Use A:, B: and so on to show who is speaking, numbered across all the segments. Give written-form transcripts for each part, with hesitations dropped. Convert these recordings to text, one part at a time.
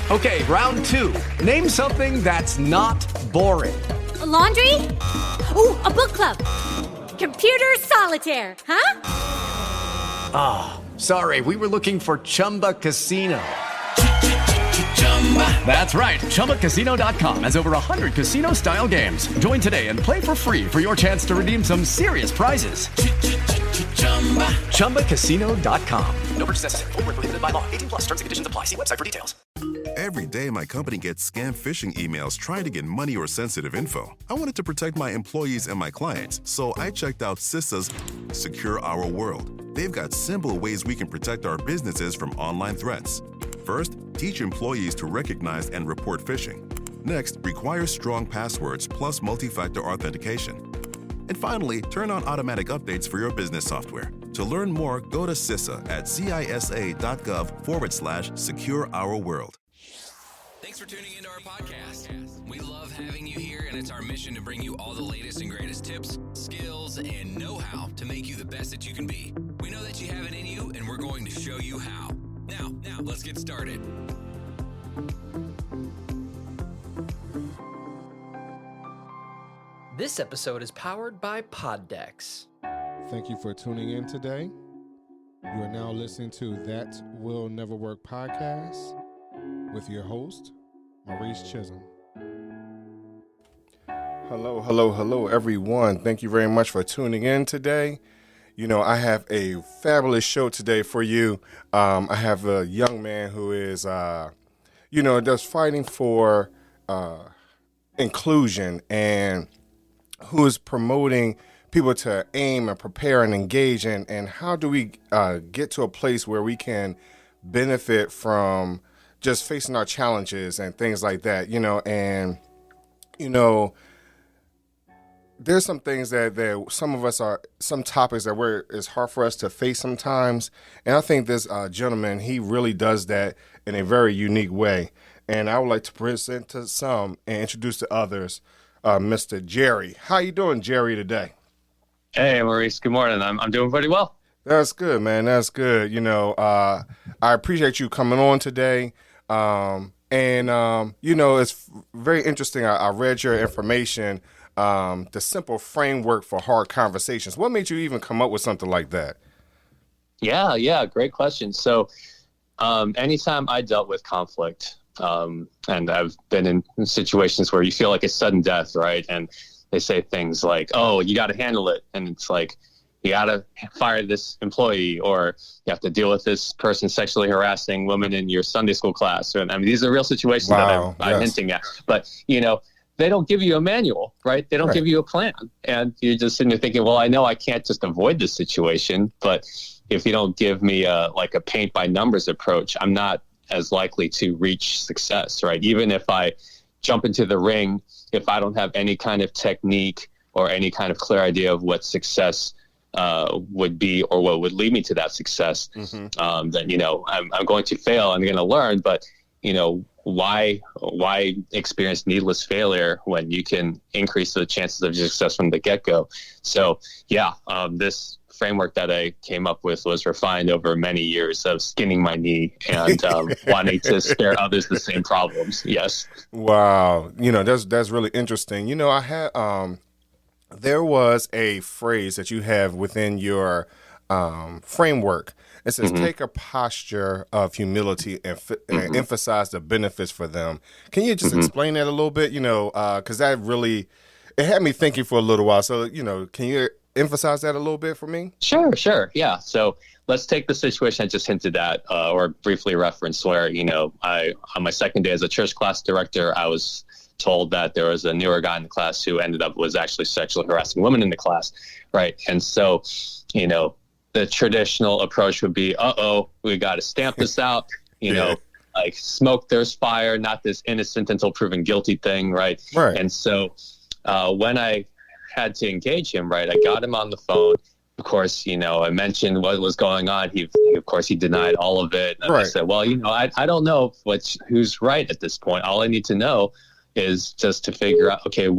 A: Okay, round two. Name something that's not boring.
B: A laundry? Ooh, a book club. Computer solitaire, huh?
A: Ah, oh, sorry, we were looking for Chumba Casino. That's right, ChumbaCasino.com has over 100 casino-style games. Join today and play for free for your chance to redeem some serious prizes. ChumbaCasino.com. No purchase necessary. Void where prohibited by law. 18 plus. Terms and conditions apply. See website for details.
C: Every day, my company gets scam phishing emails trying to get money or sensitive info. I wanted to protect my employees and my clients, so I checked out CISA's Secure Our World. They've got simple ways we can protect our businesses from online threats. First, teach employees to recognize and report phishing. Next, require strong passwords plus multi-factor authentication. And finally, turn on automatic updates for your business software. To learn more, go to CISA at CISA.gov/Secure Our World.
D: Thanks for tuning into our podcast. We love having you here, and it's our mission to bring you all the latest and greatest tips, skills, and know-how to make you the best that you can be. We know that you have it in you, and we're going to show you how. Now, let's get started.
E: This episode is powered by Poddex.
F: Thank you for tuning in today. You are now listening to That Will Never Work podcast with your host, Maurice Chisholm. Hello, everyone. Thank you very much for tuning in today. You know, I have a fabulous show today for you. I have a young man who is, just fighting for inclusion and who is promoting people to aim and prepare and engage in. And how do we get to a place where we can benefit from just facing our challenges and things like that, there's some things that some of us are, some topics that it's hard for us to face sometimes. And I think this gentleman, he really does that in a very unique way. And I would like to present to some and introduce to others, Mr. Jerry. How you doing, Jerry, today?
G: Hey, Maurice. Good morning. I'm doing pretty well.
F: That's good, man. That's good. I appreciate you coming on today. It's very interesting. I read your information, the simple framework for hard conversations. What made you even come up with something like that?
G: Yeah. Great question. So anytime I dealt with conflict, and I've been in situations where you feel like it's sudden death, right? And they say things like, oh, you got to handle it. And it's like, you got to fire this employee, or you have to deal with this person sexually harassing women in your Sunday school class. And I mean, these are real situations that I'm hinting at. But, they don't give you a manual, right? They don't give you a plan. And you're just sitting there thinking, well, I know I can't just avoid this situation, but if you don't give me a paint by numbers approach, I'm not as likely to reach success, right? Even if I jump into the ring, if I don't have any kind of technique or any kind of clear idea of what success would be or what would lead me to that success, then, I'm going to fail. I'm going to learn, but, why experience needless failure when you can increase the chances of success from the get-go? So, this framework that I came up with was refined over many years of skinning my knee and wanting to spare others the same problems. Yes.
F: Wow. That's really interesting. I had there was a phrase that you have within your framework. It says, take a posture of humility and emphasize the benefits for them. Can you just explain that a little bit? Because that really, it had me thinking for a little while. So, can you emphasize that a little bit for me?
G: Sure. Yeah. So let's take the situation I just hinted at or briefly referenced where, on my second day as a church class director, I was told that there was a newer guy in the class who was actually sexually harassing women in the class. Right. And so, the traditional approach would be, we got to stamp this out, like smoke, there's fire, not this innocent until proven guilty thing. Right. And so when I had to engage him, right, I got him on the phone. Of course, I mentioned what was going on. He denied all of it. And I said, well, I don't know who's right at this point. All I need to know is just to figure out, okay,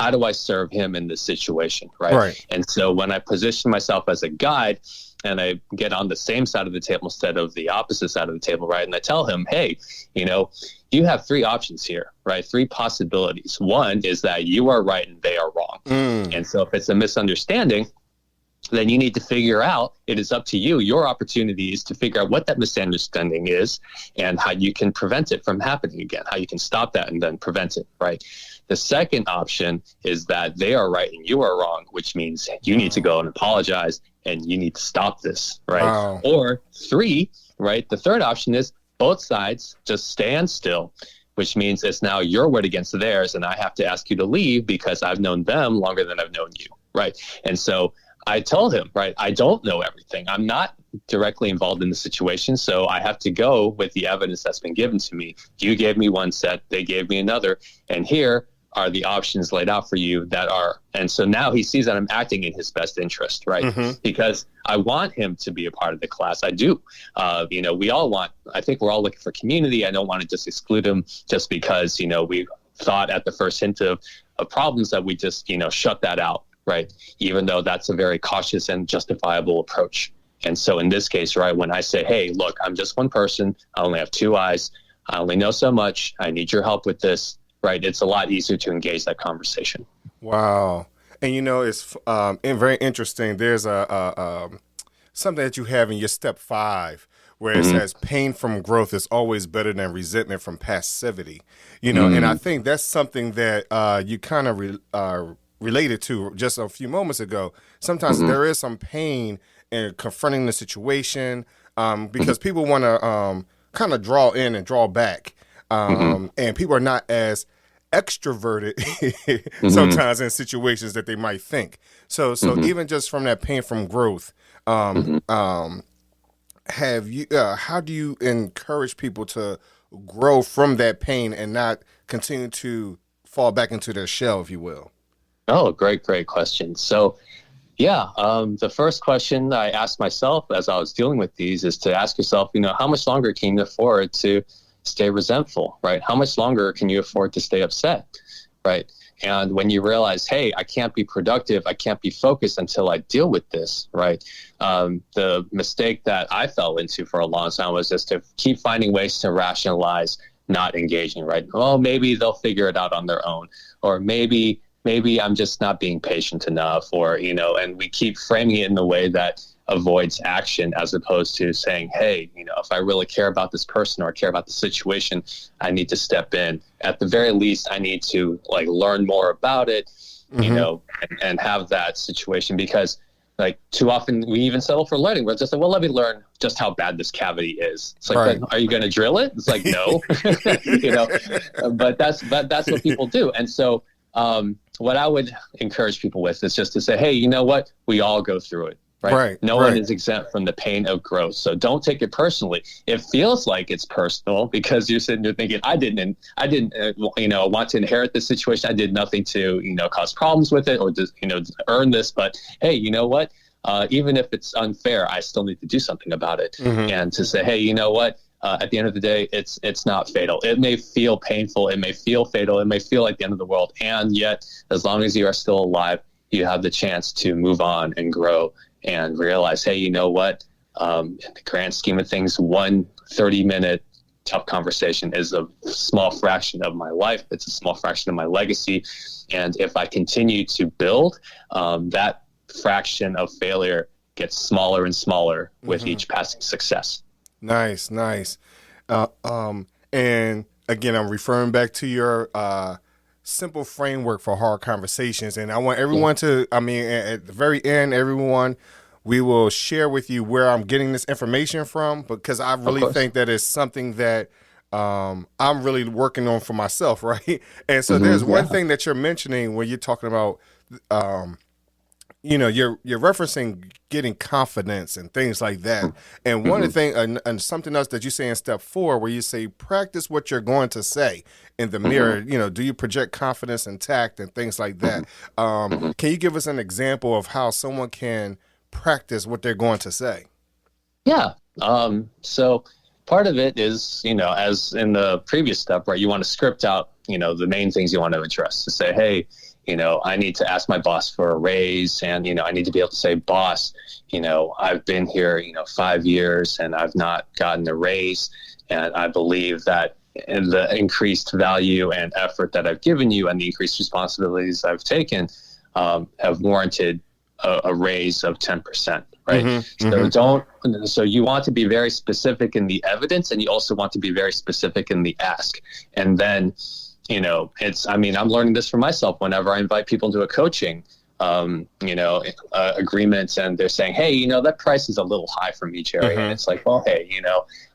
G: how do I serve him in this situation, right?
F: Right.
G: And so when I position myself as a guide and I get on the same side of the table instead of the opposite side of the table, right? And I tell him, hey, you have 3 options here, right? 3 possibilities. One is that you are right and they are wrong. And so if it's a misunderstanding, then you need to figure out, it is up to you. Your opportunity is to figure out what that misunderstanding is and how you can prevent it from happening again, how you can stop that and then prevent it, right? The second option is that they are right and you are wrong, which means you need to go and apologize and you need to stop this, right?
F: Wow.
G: Or 3, right? The third option is both sides just stand still, which means it's now your word against theirs and I have to ask you to leave because I've known them longer than I've known you, right? And so I told him, right, I don't know everything. I'm not directly involved in the situation, so I have to go with the evidence that's been given to me. You gave me one set, they gave me another, and here are the options laid out for you that are. And so now he sees that I'm acting in his best interest, right? Because I want him to be a part of the class. I do. We all want, I think we're all looking for community. I don't want to just exclude him just because, we thought at the first hint of problems that we just, shut that out. Right. Even though that's a very cautious and justifiable approach. And so in this case, right, when I say, hey, look, I'm just one person. I only have 2 eyes. I only know so much. I need your help with this. Right. It's a lot easier to engage that conversation.
F: Wow. And, it's very interesting. There's something that you have in your step 5 where it says pain from growth is always better than resentment from passivity. And I think that's something that you kind of related to just a few moments ago. Sometimes there is some pain in confronting the situation because people want to kind of draw in and draw back. And people are not as extroverted sometimes in situations that they might think. So even just from that pain from growth, have you? How do you encourage people to grow from that pain and not continue to fall back into their shell, if you will?
G: Oh, great question. So, the first question I asked myself as I was dealing with these is to ask yourself, how much longer can you afford to stay resentful, right? How much longer can you afford to stay upset, right? And when you realize, hey, I can't be productive, I can't be focused until I deal with this, right? The mistake that I fell into for a long time was just to keep finding ways to rationalize not engaging, right? Oh, maybe they'll figure it out on their own, or maybe I'm just not being patient enough, or, and we keep framing it in a way that avoids action as opposed to saying, hey, if I really care about this person or care about the situation, I need to step in. At the very least, I need to learn more about it, and have that situation, because too often we even settle for learning. We're just like, well, let me learn just how bad this cavity is. It's like,
F: right.
G: Are you going to drill it? It's like, no, but that's what people do. And so, what I would encourage people with is just to say, hey, you know what? We all go through it, right? No one is exempt from the pain of growth. So don't take it personally. It feels like it's personal because you're sitting there thinking, I didn't, want to inherit this situation. I did nothing to, cause problems with it or just, earn this. But hey, you know what? Even if it's unfair, I still need to do something about it. And to say, hey, you know what? At the end of the day, it's not fatal. It may feel painful. It may feel fatal. It may feel like the end of the world. And yet, as long as you are still alive, you have the chance to move on and grow and realize, hey, you know what? In the grand scheme of things, one 30-minute tough conversation is a small fraction of my life. It's a small fraction of my legacy. And if I continue to build, that fraction of failure gets smaller and smaller with each passing success. Nice.
F: And again, I'm referring back to your simple framework for hard conversations. And I want everyone to, at the very end, we will share with you where I'm getting this information from, because I really think that it's something that I'm really working on for myself, right? And so there's one thing that you're mentioning when you're talking about, you're referencing getting confidence and things like that. And one of the things, and something else that you say in step 4, where you say, practice what you're going to say in the mirror. Do you project confidence and tact and things like that? Can you give us an example of how someone can practice what they're going to say?
G: Yeah. So part of it is, as in the previous step, right, you want to script out, the main things you want to address, to say, hey, I need to ask my boss for a raise, and, I need to be able to say, boss, I've been here, 5 years and I've not gotten a raise. And I believe that the increased value and effort that I've given you and the increased responsibilities I've taken have warranted a raise of 10%. Right. So you want to be very specific in the evidence, and you also want to be very specific in the ask. And then, I'm learning this for myself whenever I invite people into a coaching, agreements, and they're saying, hey, that price is a little high for me, Jerry. And it's like, well, hey,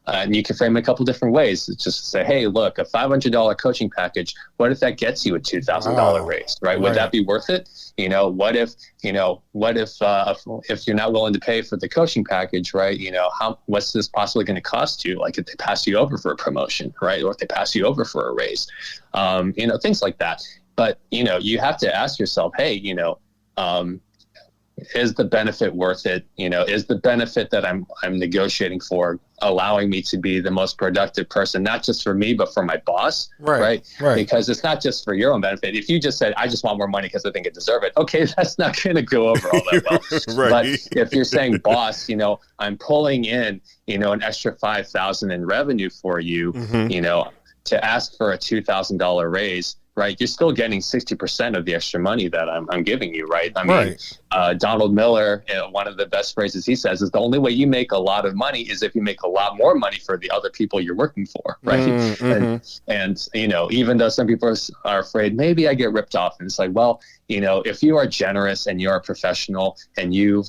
G: and you can frame it a couple different ways. It's just say, hey, look, a $500 coaching package, what if that gets you a $2,000 raise, right? Would that be worth it? What if you're not willing to pay for the coaching package, right? What's this possibly going to cost you? Like if they pass you over for a promotion, right? Or if they pass you over for a raise, things like that. But, you have to ask yourself, hey, is the benefit worth it? Is the benefit that I'm negotiating for allowing me to be the most productive person, not just for me, but for my boss, right? Because it's not just for your own benefit. If you just said, I just want more money because I think I deserve it, okay, that's not going to go over all that well. But if you're saying, boss, I'm pulling in, an extra $5,000 in revenue for you, to ask for a $2,000 raise, right? You're still getting 60% of the extra money that I'm giving you, right? Donald Miller, one of the best phrases he says is the only way you make a lot of money is if you make a lot more money for the other people you're working for, right? And even though some people are afraid, maybe I get ripped off. And it's like, well, if you are generous and you're a professional and you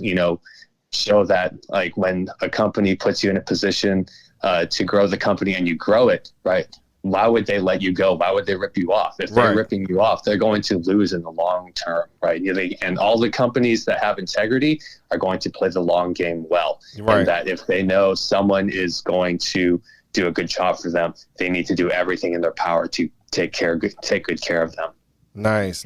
G: show that, like when a company puts you in a position to grow the company and you grow it, right? Why would they let you go? Why would they rip you off? If they're ripping you off, they're going to lose in the long term, right? And all the companies that have integrity are going to play the long game well. And that if they know someone is going to do a good job for them, they need to do everything in their power to take good care of them. Nice.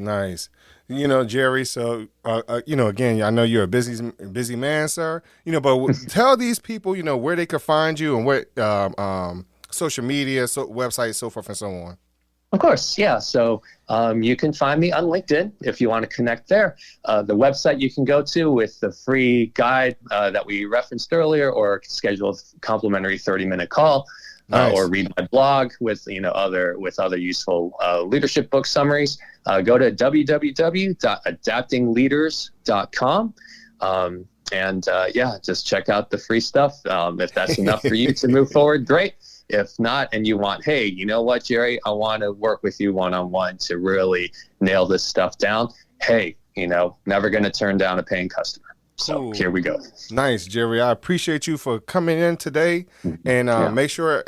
F: Jerry, so, again, I know you're a busy man, sir, but tell these people, where they could find you and what, social media, websites, so forth and so on.
G: Of course, yeah. So you can find me on LinkedIn if you want to connect there. The website you can go to with the free guide that we referenced earlier, or schedule a complimentary 30-minute call, or read my blog with other useful leadership book summaries. Go to www.adaptingleaders.com. And just check out the free stuff. If that's enough for you to move forward, great. If not, and you want, hey, you know what, Jerry, I want to work with you one-on-one to really nail this stuff down. Hey, never going to turn down a paying customer. So Here we go.
F: Nice, Jerry. I appreciate you for coming in today. And make sure,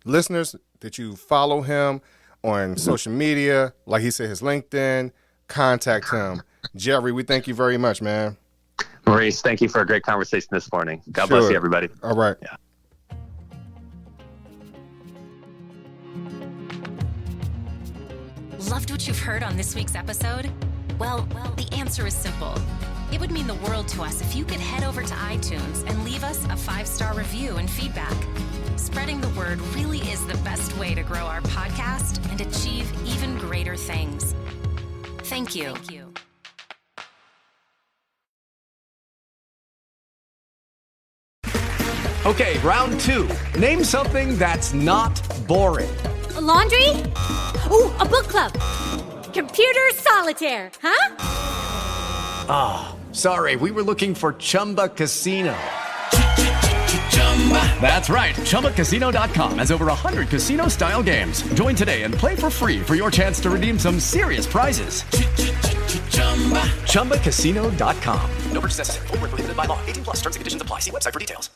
F: listeners, that you follow him on social media. Like he said, his LinkedIn. Contact him. Jerry, we thank you very much, man.
G: Maurice, thank you for a great conversation this morning. God bless you, everybody.
F: All right.
G: Yeah.
H: Loved what you've heard on this week's episode? Well, the answer is simple. It would mean the world to us if you could head over to iTunes and leave us a 5-star review and feedback. Spreading the word really is the best way to grow our podcast and achieve even greater things. Thank you.
A: Okay, round 2. Name something that's not boring.
B: A laundry? Ooh, a book club. Computer solitaire, huh?
A: Sorry, we were looking for Chumba Casino. That's right. ChumbaCasino.com has over 100 casino-style games. Join today and play for free for your chance to redeem some serious prizes. ChumbaCasino.com. No purchase necessary. Void where prohibited by law. 18+ terms and conditions apply. See website for details.